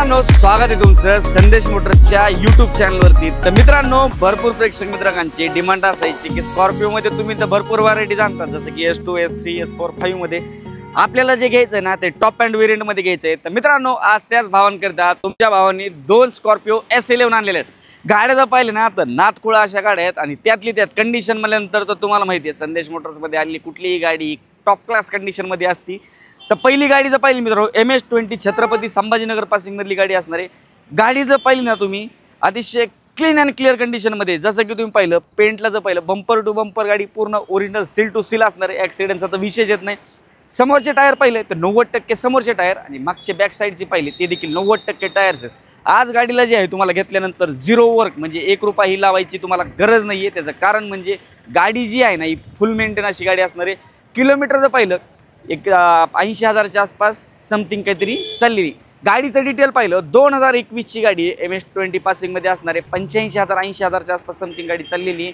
मित्रांनो, स्वागत आहे तुमचं संदेश मोटर्सच्या YouTube चॅनलवरती। तर मित्रांनो, भरपूर प्रेक्षक मित्रांची डिमांड असायची की स्कॉर्पिओ मध्ये तुम्ही तर भरपूर व्हरायटी जाणतात, जसं की S2 S3 S4 5 मध्ये आपल्याला जे घ्यायचं आहे ना ते टॉप अँड व्हेरियंट मध्ये घ्यायचं आहे। तर मित्रांनो, आज त्याच भावांकरता तुमच्या भावांनी दोन स्कॉर्पिओ S11 आणलेले आहेत। गाड्या जर पाहिले ना तर नातकुळा अशा गाड्या आहेत आणि त्यातली त्यात कंडिशन म्हणल्यानंतर तर तुम्हाला माहिती आहे संदेश मोटर्स मध्ये आलेली कुठलीही गाडी टॉप क्लास कंडिशन मध्ये असती। तर पहिली गाडी जर पाहिली मित्रांनो MS-20 छत्रपती संभाजीनगर पासिंग मधली गाडी असणार आहे। गाडी जर पाहिली ना तुम्ही अतिशय क्लीन अँड क्लिअर कंडिशन मध्ये, जसं की तुम्ही पाहिलं पेंटला जर पाहिलं बंपर टू बंपर गाडी पूर्ण ओरिजिनल सील टू सील असणार आहे। ॲक्सिडेंटचा तर विशेष येत नाही। समोरचे टायर पाहिले तर 90% समोरचे टायर आणि मागचे बॅक साईडची पाहिली ते देखील 90% टायर्स आहेत। आज गाडीला जे आहे तुम्हाला घेतल्यानंतर झिरो वर्क म्हणजे 1 रुपया ही लावायची तुम्हाला गरज नाही आहे। त्याचं कारण म्हणजे गाडी जी आहे ना ही फुल मेंटेन अशी गाडी असणार आहे। किलोमीटर जर पाहिलं एक 80,000च्या आसपास समथिंग काहीतरी चाललेली। गाडीचं डिटेल पाहिलं 2021 ची गाडी आहे। MS-20 पासिंगमध्ये असणार आहे। 85,000 80,000च्या आसपास समथिंग गाडी चाललेली आहे।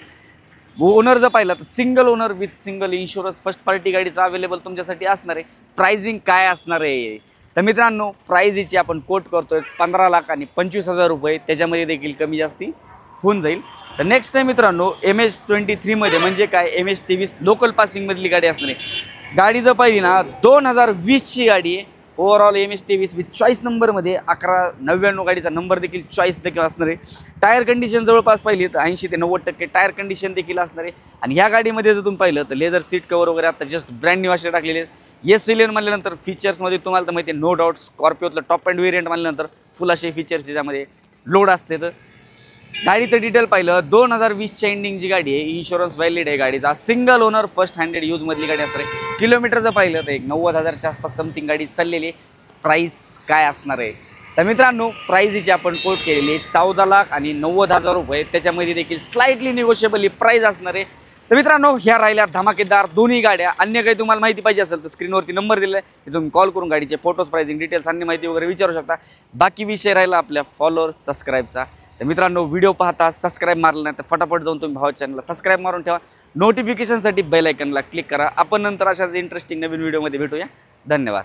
ओनर जर पाहिलं तर single owner with single insurance first party गाडीचा अवेलेबल तुमच्यासाठी असणार आहे। प्राइसिंग काय असणार आहे तर मित्रांनो, प्राइस आपण कोट करतोय 15,25,000 रुपये, त्याच्यामध्ये देखील कमी जास्ती होऊन जाईल। तर नेक्स्ट टाइम मित्रांनो MS-23 मध्ये म्हणजे काय MS-23 लोकल पासिंग मधली गाडी असणार आहे। गाडी जर पाहिली ना 2020 ची गाडी आहे। ओव्हरऑल MS-23 विथ चॉईस नंबरमध्ये 1199 गाडीचा नंबर देखील चॉईस देखील असणार आहे। टायर कंडिशन जवळपास पाहिली तर 80 ते 90% टायर कंडिशन देखील असणार आहे। आणि ह्या गाडीमध्ये जर तुम्ही पाहिलं तर लेदर सीट कवर वगैरे आता जस्ट ब्रँड न्यू असे टाकलेले आहेत। S11 म्हणल्यानंतर फीचर्समध्ये तुम्हाला तर माहिती आहे नो डाऊट स्कॉर्पिओतलं टॉप अँड व्हेरियंट म्हणल्यानंतर फुल असे फीचर्स याच्यामध्ये लोड असते। तर गाडीचं डिटेल पाहिलं 2020 च्या एंडिंगची गाडी आहे। इन्शुरन्स व्हॅलिड आहे गाडीचा। Single owner first handed use मधली गाडी असणार आहे। किलोमीटर जर पाहिलं तर 90,000च्या आसपास समथिंग गाडी चाललेली आहे। प्राइस काय असणार आहे तर मित्रांनो, प्राइस आपण कोट केलेली 14,90,000 रुपये, त्याच्यामध्ये देखील स्लाइटली निगोशिएबल ही प्राइस असणार आहे। तर मित्रांनो, ह्या राहिल्या धमाकेदार दोन्ही गाड्या। अन्य काही तुम्हाला माहिती पाहिजे असेल तर स्क्रीनवरती नंबर दिला आहे, तुम्ही कॉल करून गाडीचे फोटोज प्राइसिंग डिटेल्स अन्य माहिती वगैरे विचारू शकता। बाकी विषय राहिला आपल्या फॉलोअर्स सबस्क्राईबचा। तर मित्रांनो, व्हिडिओ पाहता सबस्क्राईब मारलं नाही तर फटाफट जाऊन तुम्ही भावा चॅनलला सबस्क्राईब मारून ठेवा। नोटिफिकेशनसाठी बेल आयकनला क्लिक करा। आपण नंतर अशाच इंटरेस्टिंग नवीन व्हिडिओमध्ये भेटूया। धन्यवाद।